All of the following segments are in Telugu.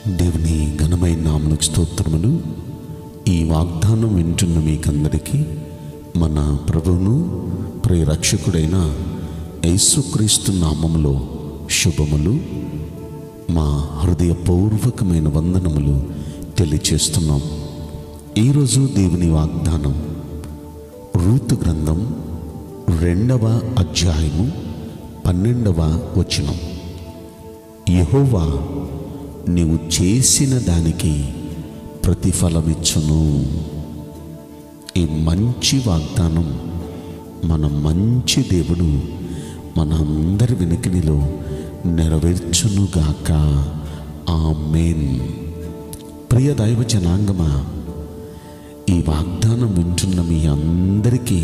దేవుని ఘనమైన నామమునకు స్తోత్రములు. ఈ వాగ్దానం వింటున్న మీకందరికీ మన ప్రభువును ప్రియరక్షకుడైన యేసుక్రీస్తు నామములో శుభములు, మా హృదయపూర్వకమైన వందనములు తెలియచేస్తున్నాం. ఈరోజు దేవుని వాగ్దానం రూతు గ్రంథం 2వ అధ్యాయము 12వ వచనం. యెహోవా నీవు చేసిన దానికి ప్రతిఫలమిచ్చును. ఈ మంచి వాగ్దానం మన మంచి దేవుడు మన అందరి వినికిడిలో నెరవేర్చునుగాక. ఆమేన్. ప్రియ దైవ జనాంగమా, ఈ వాగ్దానం వింటున్న మీ అందరికీ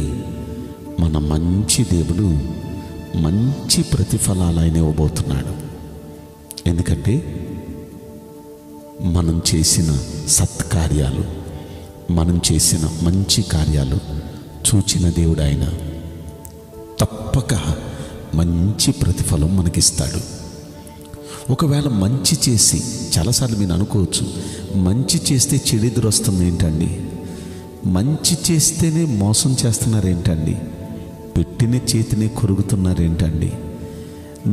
మన మంచి దేవుడు మంచి ప్రతిఫలాలు ఆయన ఇవ్వబోతున్నాడు. ఎందుకంటే మనం చేసిన సత్కార్యాలు, మనం చేసిన మంచి కార్యాలు చూచిన దేవుడు ఆయన తప్పక మంచి ప్రతిఫలం మనకిస్తాడు. ఒకవేళ మంచి చేసి, చాలాసార్లు మీరు అనుకోవచ్చు, మంచి చేస్తే చెడు ఎదురొస్తుంది ఏంటండి, మంచి చేస్తేనే మోసం చేస్తున్నారేంటండి, పెట్టిన చేతినే కొరుకుతున్నారేంటండి,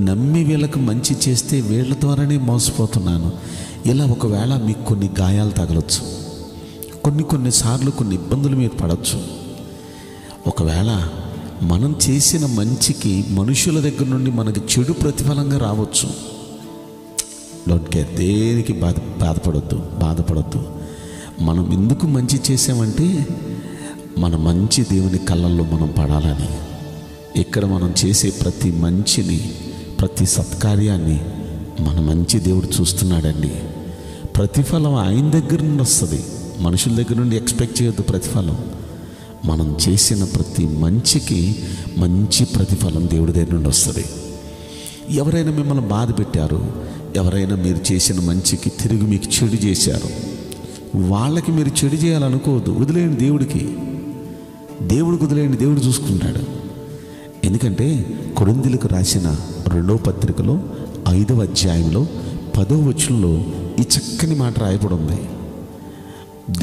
నమ్మి వీళ్ళకు మంచి చేస్తే వీళ్ళ ద్వారానే మోసపోతున్నాను. ఇలా ఒకవేళ మీకు కొన్ని గాయాలు తగలొచ్చు, కొన్నిసార్లు కొన్ని ఇబ్బందులు మీరు పడవచ్చు. ఒకవేళ మనం చేసిన మంచికి మనుషుల దగ్గర నుండి మనకి చెడు ప్రతిఫలంగా రావచ్చు. డోంట్ కేర్, దేనికి బాధపడొద్దు. మనం ఎందుకు మంచి చేసామంటే మన మంచి దేవుని కళ్ళల్లో మనం పడాలని. ఇక్కడ మనం చేసే ప్రతి మంచిని, ప్రతి సత్కార్యాన్ని మన మంచి దేవుడు చూస్తున్నాడండి. ప్రతిఫలం ఆయన దగ్గర నుండి వస్తుంది, మనుషుల దగ్గర నుండి ఎక్స్పెక్ట్ చేయొద్దు ప్రతిఫలం. మనం చేసిన ప్రతి మంచికి మంచి ప్రతిఫలం దేవుడి దగ్గర నుండి వస్తుంది. ఎవరైనా మిమ్మల్ని బాధ పెట్టారు, ఎవరైనా మీరు చేసిన మంచికి తిరిగి మీకు చెడు చేశారు, వాళ్ళకి మీరు చెడు చేయాలనుకోవద్దు. వదిలేయండి, దేవుడికి వదిలేయండి, దేవుడు చూసుకుంటాడు. ఎందుకంటే కొరింథీయులకు రాసిన 2వ పత్రికలో 5వ అధ్యాయంలో 10వ వచనంలో ఈ చక్కని మాట రాయబడి ఉంది.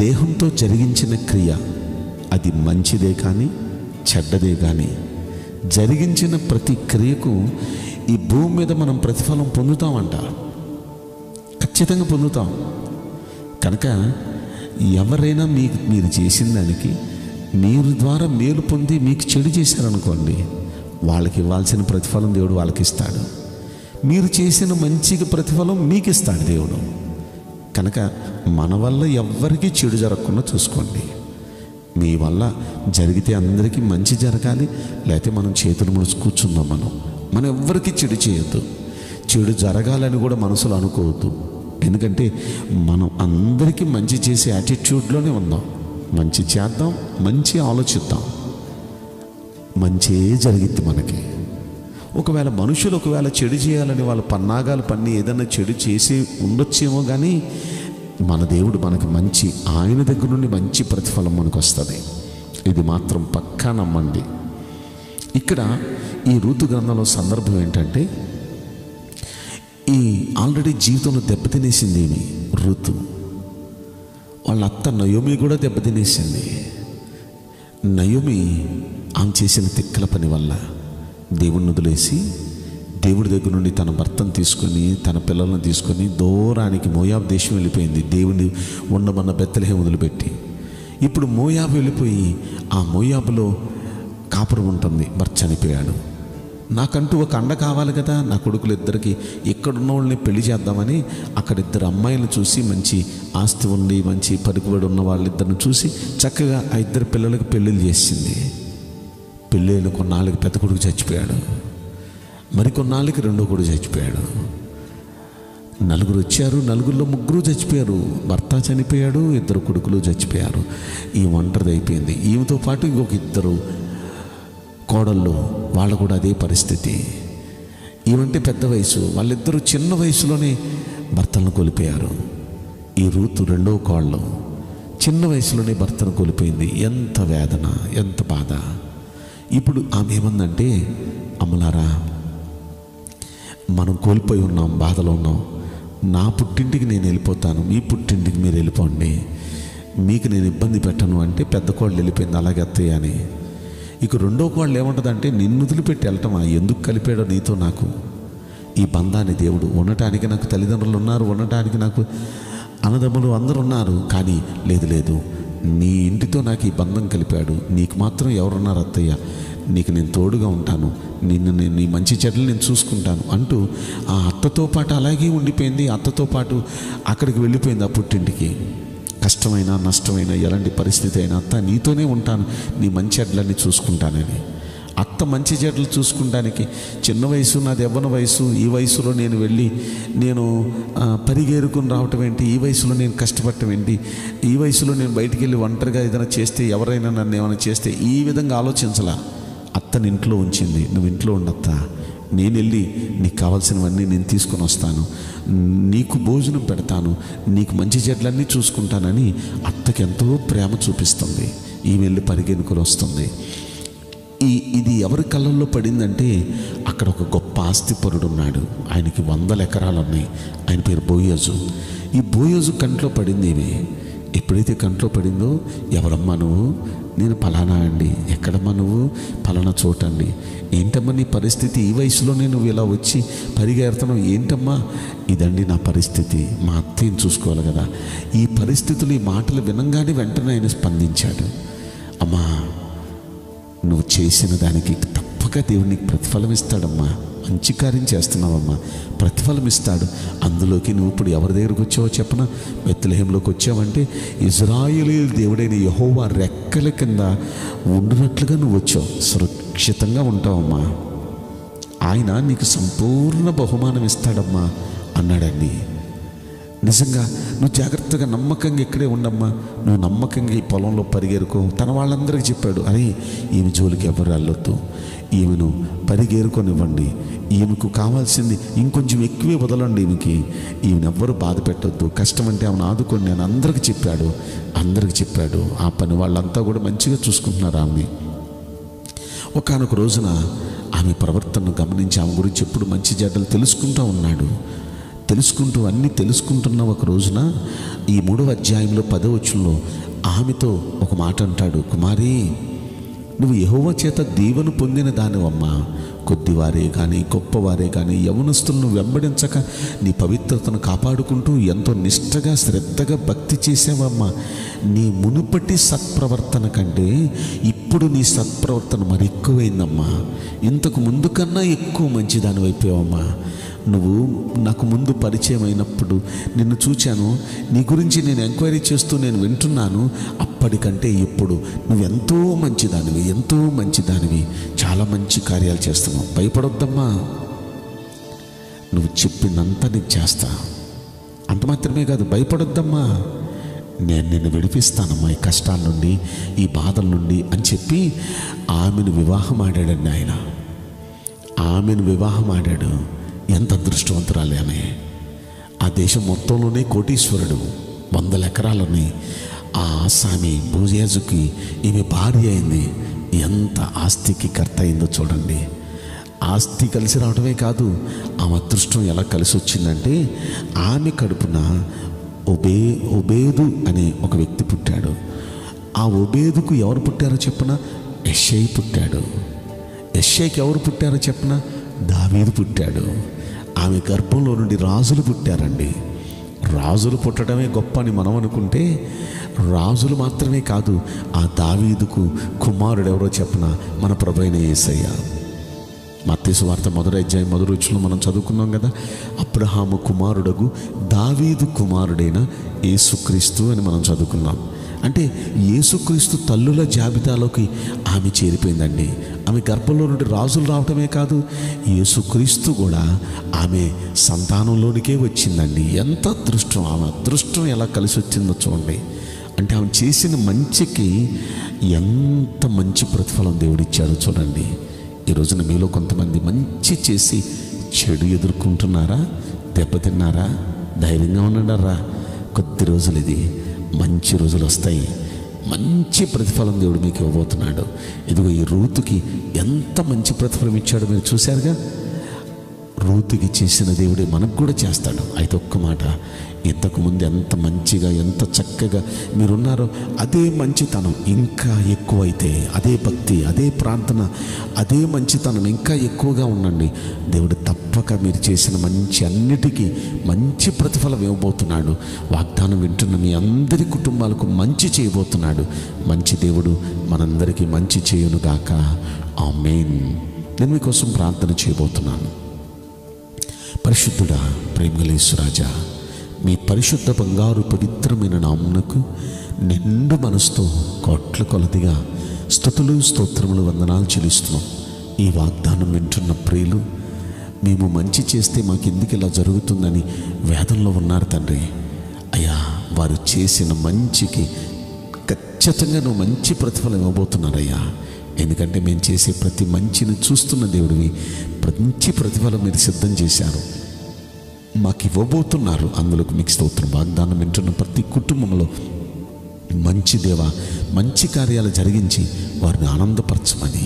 దేహంతో జరిగించిన క్రియ అది మంచిదే కానీ చెడ్డదే కానీ, జరిగించిన ప్రతి క్రియకు ఈ భూమి మీద మనం ప్రతిఫలం పొందుతామంట, ఖచ్చితంగా పొందుతాం. కనుక ఎవరైనా మీరు చేసిన దానికి మీరు ద్వారా మేలు పొంది మీకు చెడు చేశారనుకోండి, వాళ్ళకి ఇవ్వాల్సిన ప్రతిఫలం దేవుడు వాళ్ళకి ఇస్తాడు. మీరు చేసిన మంచికి ప్రతిఫలం మీకు ఇస్తాడు దేవుడు. కనుక మన వల్ల ఎవ్వరికీ చెడు జరగకుండా చూసుకోండి. మీ వల్ల జరిగితే అందరికీ మంచి జరగాలి, లేకపోతే మనం చేతులు ముడుచు కూర్చుందాం. మనం ఎవ్వరికీ చెడు చేయొద్దు, చెడు జరగాలని కూడా మనసులో అనుకోవద్దు. ఎందుకంటే మనం అందరికీ మంచి చేసే యాటిట్యూడ్లోనే ఉందాం. మంచి చేద్దాం, మంచి ఆలోచిద్దాం, మంచే జరిగిద్ది మనకి. ఒకవేళ మనుషులు చెడు చేయాలని వాళ్ళ పన్నాగాలు పన్ని ఏదైనా చెడు చేసి ఉండొచ్చేమో, కానీ మన దేవుడు మనకు మంచి, ఆయన దగ్గర నుండి మంచి ప్రతిఫలం మనకు వస్తుంది. ఇది మాత్రం పక్కా నమ్మండి. ఇక్కడ ఈ రూతు గ్రంథంలో సందర్భం ఏంటంటే, ఈ ఆల్రెడీ జీవితంలో దెబ్బతినేసింది రూతు. వాళ్ళ అత్త నయోమి కూడా దెబ్బతినేసింది. నయోమి ఆమె చేసిన తిక్కల పని వల్ల దేవుణ్ణి వదిలేసి దేవుడి దగ్గర నుండి తన భర్తను తీసుకొని, తన పిల్లలను తీసుకొని దూరానికి మోయాబు దేశం వెళ్ళిపోయింది. దేవుని ఉండమన్న బెత్లెహేము వదిలిపెట్టి. ఇప్పుడు మోయాబు వెళ్ళిపోయి ఆ మోయాబులో కాపురం ఉంటుంది. భర్త చనిపోయాడు. నాకంటూ ఒక అండ కావాలి కదా, నా కొడుకులు ఇద్దరికి ఇక్కడున్న వాళ్ళని పెళ్లి చేద్దామని అక్కడ 2 అమ్మాయిలను చూసి, మంచి ఆస్తి ఉండి మంచి పలుకుబడి ఉన్న వాళ్ళిద్దరిని చూసి చక్కగా ఆ 2 పిల్లలకు పెళ్ళిళ్ళు చేసింది. పెళ్ళిళ్ళు కొన్నాళ్ళకి పెద్ద కొడుకు చచ్చిపోయాడు, మరికొన్నాళ్ళకి 2వ కొడుకు చచ్చిపోయాడు. 4 వచ్చారు, 4లో 3 చచ్చిపోయారు. భర్త చనిపోయాడు, 2 కొడుకులు చచ్చిపోయారు. ఈ ఒంటరిది అయిపోయింది. ఈమెతో పాటు ఇంకొక 2 కోడళ్ళు, వాళ్ళు కూడా అదే పరిస్థితి. ఏమంటే పెద్ద వయసు, వాళ్ళిద్దరూ చిన్న వయసులోనే భర్తలను కోల్పోయారు. ఈ రూతు 2వ కోడలు చిన్న వయసులోనే భర్తను కోల్పోయింది. ఎంత వేదన, ఎంత బాధ. ఇప్పుడు ఆమె ఏమందంటే, అమ్మలారా, మనం కోల్పోయి ఉన్నాం, బాధలో ఉన్నాం, నా పుట్టింటికి నేను వెళ్ళిపోతాను, మీ పుట్టింటికి మీరు వెళ్ళిపోండి, మీకు నేను ఇబ్బంది పెట్టను అంటే పెద్ద కోళ్ళు వెళ్ళిపోయింది అలాగే అత్తయ్య అని. ఇక రెండో కోళ్ళు ఏముంటుందంటే నిన్ను వదిలిపెట్టి వెళ్ళటమా, ఎందుకు కలిపాడో నీతో నాకు ఈ బంధాన్ని దేవుడు. ఉండటానికి నాకు తల్లిదండ్రులు ఉన్నారు, ఉండటానికి నాకు అన్నదమ్ములు అందరూ ఉన్నారు, కానీ లేదు నీ ఇంటితో నాకు ఈ బంధం కలిపాడు, నీకు మాత్రం ఎవరున్నారు అత్తయ్య, నీకు నేను తోడుగా ఉంటాను, నీ మంచి చెడ్డలు నేను చూసుకుంటాను అంటూ ఆ అత్తతో పాటు అలాగే ఉండిపోయింది. అత్తతో పాటు అక్కడికి వెళ్ళిపోయింది ఆ పుట్టింటికి. కష్టమైన నష్టమైన ఎలాంటి పరిస్థితి అయినా అత్త నీతోనే ఉంటాను, నీ మంచి చెడ్డలన్నీ చూసుకుంటానని. అత్త మంచి చెడ్డలు చూసుకుంటానికి చిన్న వయసు, నాది యవ్వన వయసు, ఈ వయసులో నేను వెళ్ళి నేను పరిగేరుకుని రావటం ఏంటి, ఈ వయసులో నేను కష్టపడటం ఏంటి, ఈ వయసులో నేను బయటికి వెళ్ళి ఒంటరిగా ఏదైనా చేస్తే ఎవరైనా నన్ను ఏమైనా చేస్తే, ఈ విధంగా ఆలోచించలా. అత్తని ఇంట్లో ఉంచింది. నువ్వు ఇంట్లో ఉండత్త, నేను వెళ్ళి నీకు కావాల్సినవన్నీ నేను తీసుకొని వస్తాను, నీకు భోజనం పెడతాను, నీకు మంచి చెడ్లన్నీ చూసుకుంటానని అత్తకి ఎంతో ప్రేమ చూపిస్తుంది. ఈమె వెళ్ళి పరిగెనుకొని వస్తుంది. ఇది ఎవరి కళ్ళల్లో పడిందంటే అక్కడ ఒక గొప్ప ఆస్తిపరుడు ఉన్నాడు, ఆయనకి 100 ఎకరాలు ఉన్నాయి, ఆయన పేరు బోయజు. ఈ బోయజు కంట్లో పడింది ఈమె. ఎప్పుడైతే కంట్లో పడిందో, ఎవరమ్మా నువ్వు? నేను పలానా అండి. ఎక్కడమ్మా నువ్వు? పలానా చోటండి. ఏంటమ్మా నీ పరిస్థితి, ఈ వయసులోనే నువ్వు ఇలా వచ్చి పరిగెడుతున్నావు ఏంటమ్మా? ఇదండి నా పరిస్థితి, మా అత్తయ్యని చూసుకోవాలి కదా. ఈ పరిస్థితులు, ఈ మాటలు వినంగానే వెంటనే ఆయన స్పందించాడు. అమ్మా, నువ్వు చేసిన దానికి తప్పక దేవుడు నీకు ప్రతిఫలం ఇస్తాడమ్మా, మంచి కార్యం చేస్తున్నావమ్మా, ప్రతిఫలం ఇస్తాడు. అందులోకి నువ్వు ఇప్పుడు ఎవరి దగ్గరకు వచ్చావో చెప్పనా? బెత్లెహేంలోకి వచ్చావంటే ఇజ్రాయేలీయుల దేవుడైన యెహోవా రెక్కల కింద ఉండునట్లుగా నువ్వు వచ్చావు, సురక్షితంగా ఉంటావమ్మా, ఆయన నీకు సంపూర్ణ బహుమానం ఇస్తాడమ్మా అన్నాడండి. నిజంగా నువ్వు జాగ్రత్తగా నమ్మకంగా ఇక్కడే ఉండమ్మా, నువ్వు నమ్మకంగా ఈ పొలంలో పరిగెరుకో. తన వాళ్ళందరికీ చెప్పాడు, అరే ఈమె జోలికి ఎవరు వెళ్ళొద్దు, ఈమెను పరిగెరుకొనివ్వండి, ఈమెకు కావాల్సింది ఇంకొంచెం ఎక్కువే వదలండి, ఈమెనెవ్వరూ బాధ పెట్టొద్దు, కష్టం అంటే ఆమెను ఆదుకోండి అని అందరికీ చెప్పాడు. ఆ పని వాళ్ళంతా కూడా మంచిగా చూసుకుంటున్నారు ఆమె. ఒకానొక రోజున ఆమె ప్రవర్తనను గమనించి ఆమె గురించి ఎప్పుడు మంచి చెడ్డలు తెలుసుకుంటున్న ఒక రోజున ఈ 3వ అధ్యాయంలో 10వ వచనంలో ఆమెతో ఒక మాట అంటాడు, కుమారి, నువ్వు యెహోవా చేత దీవెన పొందిన దానివమ్మా, కొద్దివారే కానీ గొప్పవారే కానీ యవనస్తులను వెంబడించక నీ పవిత్రతను కాపాడుకుంటూ ఎంతో నిష్టగా శ్రద్ధగా భక్తి చేసావమ్మా. నీ మునుపటి సత్ప్రవర్తన కంటే ఇప్పుడు నీ సత్ప్రవర్తన మరి ఎక్కువైందమ్మా, ఇంతకు ముందు కన్నా ఎక్కువ మంచిదాని అయిపోయావమ్మా. నువ్వు నాకు ముందు పరిచయం అయినప్పుడు నిన్ను చూచాను, నీ గురించి నేను ఎంక్వైరీ చేస్తూ నేను వింటున్నాను, అప్పటికంటే ఇప్పుడు నువ్వు ఎంతో మంచిదానివి, చాలా మంచి కార్యాలు చేస్తున్నావు, భయపడొద్దమ్మా, నువ్వు చెప్పిందంతా నీకు చేస్తా, అంత మాత్రమే కాదు, భయపడొద్దమ్మా, నేను నిన్ను విడిపిస్తానమ్మా ఈ కష్టాల నుండి, ఈ బాధల నుండి అని చెప్పి ఆమెను వివాహం ఆడాడండి ఆయన. ఆమెను వివాహం ఆడాడు. ఎంత అదృష్టవంతురాలి ఆమె. ఆ దేశం మొత్తంలోనే కోటీశ్వరుడు, 100 ఎకరాలని ఆ ఆసామి బోయజుకి ఈమె భార్య అయింది. ఎంత ఆస్తికి కర్త అయిందో చూడండి. ఆస్తి కలిసి రావడమే కాదు, ఆమె అదృష్టం ఎలా కలిసి వచ్చిందంటే ఆమె కడుపున ఒబేదు అనే ఒక వ్యక్తి పుట్టాడు. ఆ ఒబేదుకు ఎవరు పుట్టారో చెప్పన? యెషై పుట్టాడు. యెషైకి ఎవరు పుట్టారో చెప్పన? దావీదు పుట్టాడు. ఆమె గర్భంలో నుండి రాజులు పుట్టారండి. రాజులు పుట్టడమే గొప్ప అని మనం అనుకుంటే, రాజులు మాత్రమే కాదు, ఆ దావీదుకు కుమారుడు ఎవరో చెప్పన? మన ప్రభువైన యేసయ్య. మత్తయి సువార్త 1వ అధ్యాయం 1వ వచనంలో మనం చదువుకున్నాం కదా, అబ్రహాము కుమారుడగు దావీదు కుమారుడైన యేసుక్రీస్తు అని మనం చదువుకున్నాం. అంటే యేసుక్రీస్తు తల్లుల జాబితాలోకి ఆమె చేరిపోయిందండి. ఆమె గర్భంలో నుండి రాజులు రావటమే కాదు, యేసుక్రీస్తు కూడా ఆమె సంతానంలోనికే వచ్చిందండి. ఎంత అదృష్టం! ఆమె అదృష్టం ఎలా కలిసి వచ్చిందో చూడండి. అంటే ఆమె చేసిన మంచికి ఎంత మంచి ప్రతిఫలం దేవుడిచ్చాడో చూడండి. ఈ రోజున మీలో కొంతమంది మంచి చేసి చెడు ఎదుర్కొంటున్నారా? దెబ్బతిన్నారా? ధైర్యంగా ఉండరా? కొద్ది రోజులు, ఇది మంచి రోజులు వస్తాయి. మంచి ప్రతిఫలం దేవుడు మీకు ఇవ్వబోతున్నాడు. ఇదిగో ఈ రూతుకి ఎంత మంచి ప్రతిఫలం ఇచ్చాడో మీరు చూశారుగా. రూతుకి చేసిన దేవుడే మనకు కూడా చేస్తాడు. అయితే ఒక్క మాట, ఇంతకుముందు ఎంత మంచిగా ఎంత చక్కగా మీరున్నారో అదే మంచితనం ఇంకా ఎక్కువైతే, అదే భక్తి, అదే ప్రార్థన, అదే మంచితనం ఇంకా ఎక్కువగా ఉండండి. దేవుడు తప్పక మీరు చేసిన మంచి అన్నిటికీ మంచి ప్రతిఫలం ఇవ్వబోతున్నాడు. వాగ్దానం వింటున్న మీ అందరి కుటుంబాలకు మంచి చేయబోతున్నాడు. మంచి దేవుడు మనందరికీ మంచి చేయునుగాక. ఆమేన్. నేను మీకోసం ప్రార్థన చేయబోతున్నాను. పరిశుద్ధుడా, ప్రేమగల యేసురాజా, మీ పరిశుద్ధ బంగారు పవిత్రమైన నామమునకు నిండు మనసుతో కోట్ల కొలదిగా స్తుతులు స్తోత్రములు వందనాలు చెల్లిస్తున్నాం. ఈ వాగ్దానం వింటున్న ప్రియులు, మేము మంచి చేస్తే మాకెందుకు ఇలా జరుగుతుందని వేదనలో ఉన్నారు తండ్రి. అయ్యా, వారు చేసిన మంచికి ఖచ్చితంగా నువ్వు మంచి ప్రతిఫలం ఇవ్వబోతున్నారయ్యా. ఎందుకంటే మేము చేసే ప్రతి మంచిని చూస్తున్న దేవుడివి, మంచి ప్రతిఫలం మీరు సిద్ధం చేశారు, మాకు ఇవ్వబోతున్నారు. అందులోకి మీకు స్తోత్రం. వాగ్దానం వింటున్న ప్రతి కుటుంబంలో మంచి దేవ, మంచి కార్యాలు జరిగించి వారిని ఆనందపరచమని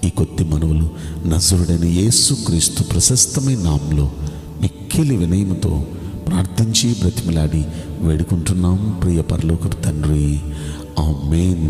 ఈ కొద్ది మనవులు నజరుడైన యేసుక్రీస్తు ప్రశస్తమైన నామంలో మిక్కిలి వినయముతో ప్రార్థించి బ్రతిమలాడి వేడుకుంటున్నాం ప్రియ పరలోకపు తండ్రి. ఆమేన్.